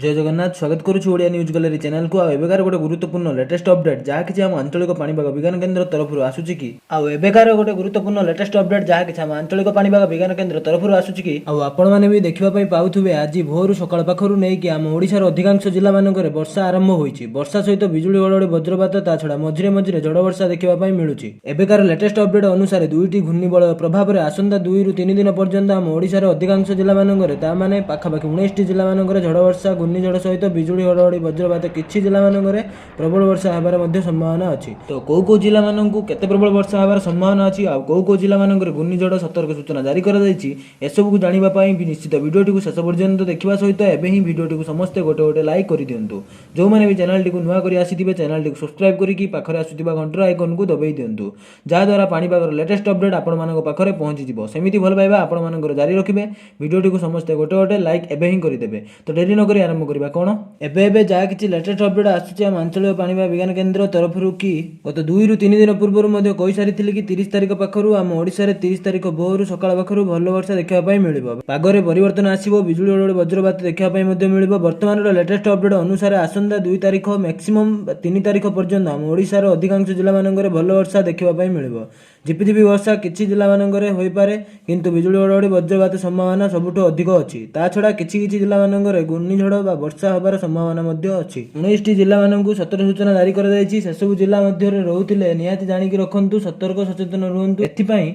जय जगन्नाथ स्वागत करुछु Odia news gallery channel को। एबेकार गोटे गुरुत्वपूर्ण लेटेस्ट अपडेट जहाँ कि आम आंचलिक पाणीपाग विज्ञान केन्द्र तरफ आसूची कि एबेकार गोटे गुरुत्वपूर्ण लेटेस्ट अपडेट जहाँ कि आम आंचलिक पाणीपाग विज्ञान केन्द्र तरफ आसूची कि आपण मैंने भी देखा पाउथुबे आज भोर सकाळ पाखरु नहीं कि आम ओडिशार अधिकांश जिला मानकरे वर्षा आरंभ होईछि। वर्षा सहित बिजुली घड़घड़ी वज्रपात ता छड़ा मझिरे मझिरे झड़ वर्षा देखा मिलुछि। एबेकार लेटेस्ट अपडेट अनुसार दुईटी घूर्णिबलय प्रभाव में आसंता 2 ରୁ 3 दिन पर्यंत आम ओडिशार अधिकांश जिला मानकरे ता माने पाखापाखि 19 जिला मानकरे झड़ वर्षा घूर्णिझड़ सहित बिजुली घड़घड़ी वज्रपात किछि जिला मानकरे प्रबल वर्षा हेबार मध्ये संभावना अछि। तो को जिला मानकु केते प्रबल वर्षा हेबार संभावना अछि आ को जिला मानकरे घूर्णिझड़ सतर्क सूचना जारी करा जायछि एसबु को जानिबा पई निश्चित वीडियोटी को शेष पर्यंत देखिबा सहित एबे ही वीडियोटी को समस्त गोटे गोटे लाइक करि दियंतु। जो माने भी चैनल टी को नुवा करी आसीथिबे चैनल टी को सब्सक्राइब करिकि पाखरे आसुथिबा घंटर आइकन को दबाई दियंतु जा द्वारा पाणीपागर लेटेस्ट अपडेट आपण मानक पाखरे पहुंची जिवो। सेमिति भल पाइबा आपण मानकर जारी रखिबे वीडियोटी को समस्त गोटे गोटे लाइक एबे ही करि देबे। तो देरी न करी आरंभ करिबा कोन एबे जहाँ किछि लेटेस्ट अपडेट आसुछि आम आंचलिक पाणीपाग विज्ञान केन्द्र तरफ कि गत 2 ରୁ 3 दिन पूर्व मध्ये कहि सारिथिले कि 30 तारिख पाखरु आम ओडिसा रे 30 तारिख भोर सकाळ पाखरु भल वर्षा देखा पई मिलिबो। पागरे परिवर्तन आसीबो बिजुली घड़घड़ी वज्रपात देखा पई मध्ये मिलिबो। वर्तमान रो लेटेस्ट अपडेट अनुसार आसंता 2 तारिख मैक्सिमम 3 तारिख पर्यंत आम ओडिसा रो अधिकांश जिला मानकरे भल वर्षा देखा पई मिलिबो। झिपिझिपि वर्षा किछि जिला मानकरे होई पारे किंतु बिजुली घड़घड़ी वज्रपात संभावना सबुठु अधिक अछि। ता छडा किछि जिला मानकरे घूर्णिझड़ बा वर्षा होबार संभावना मध्ये अछि। 19 जिला मानकु सतर्क सूचना जारी करा जायछि। से सब जिला मध्ये रहुथिले निहाती जानि कि रखंतु सतर्क सचेतन रहंतु। एथि पई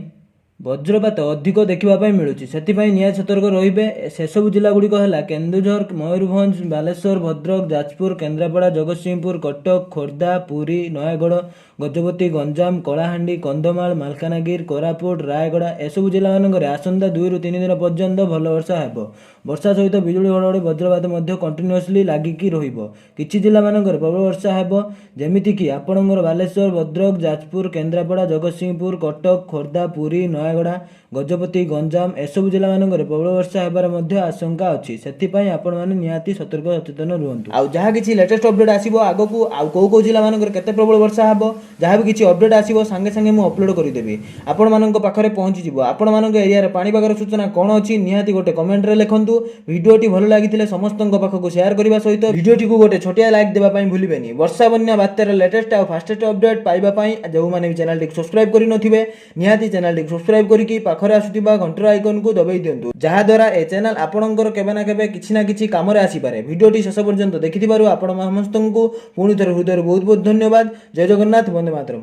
वज्रपात अधिक देखा मिलूँ से निहाती सतर्क रहिबे। से सब जिला गुड़िक है केन्दुझर मयूरभंज बालेश्वर भद्रक जाजपुर केन्द्रापड़ा जगतसिंहपुर कटक खोर्धा पुरी नयागढ़ गजपति गंजाम कलाहांडी कंधमाल मालकानगिरी कोरापुट रायगड़ा एसबू जिला मानक आसंता 2 ରୁ 3 दिन पर्यंत भल वर्षा हेबो। वर्षा सहित बिजुली घड़घड़ी वज्रपात मध्य कंटिन्यूअसली लागिकी रहिबो। किछि जिला मानकर प्रबल वर्षा हेबो जेमिति कि आपणकर बालेश्वर भद्रक जाजपुर केन्द्रापड़ा जगतसिंहपुर कटक खोर्धा पुरी नयागड़ा गजपति गंजाम एसबू जिला मानकरे प्रबल वर्षा हेबार मध्य आशंका अछि। सेथिपई आपण माने निहाती सतर्क सचेतन रुहंतु। आ जहाँ किछि लेटेस्ट अपडेट आसीबो आगकू आ को जिला मानकरे केते प्रबल वर्षा हेबो जहाँ भी किछि अपडेट आसीबो संगे संगे मु अपलोड करि देबी आपण मानक पाखरे पहुंची जिवो। आपण मानक एरिया रे पाणीपागर सूचना कोन अछि निहाती गोटे कमेंट रे लिखंतु। वीडियोटी भल लागिथिले समस्तक पाखकू शेयर करिबा सहित वीडियोटी को गोटे छोटिया लाइक देबा पई भूलिबेनी। वर्षा बन्या बात्यार लेटेस्ट आ फास्टेस्ट अपडेट पाइबा पई जो माने भी चैनल टी सब्सक्राइब करि नथिबे निहाती चैनल टी सब्सक्राइब करिकि पाखरे आसुथिबा घंटर आइकन को दबाई दियंतु जहा द्वारा ए चैनल आपणकर केबे ना केबे किछि ना किछि काम रे आसी पारे। वीडियोटी शेष पर्यंत देखिथिबारु आपण समस्तक पुणी थरे हृदय बहुत बहुत धन्यवाद। जय जगन्नाथ वंदे मातरम।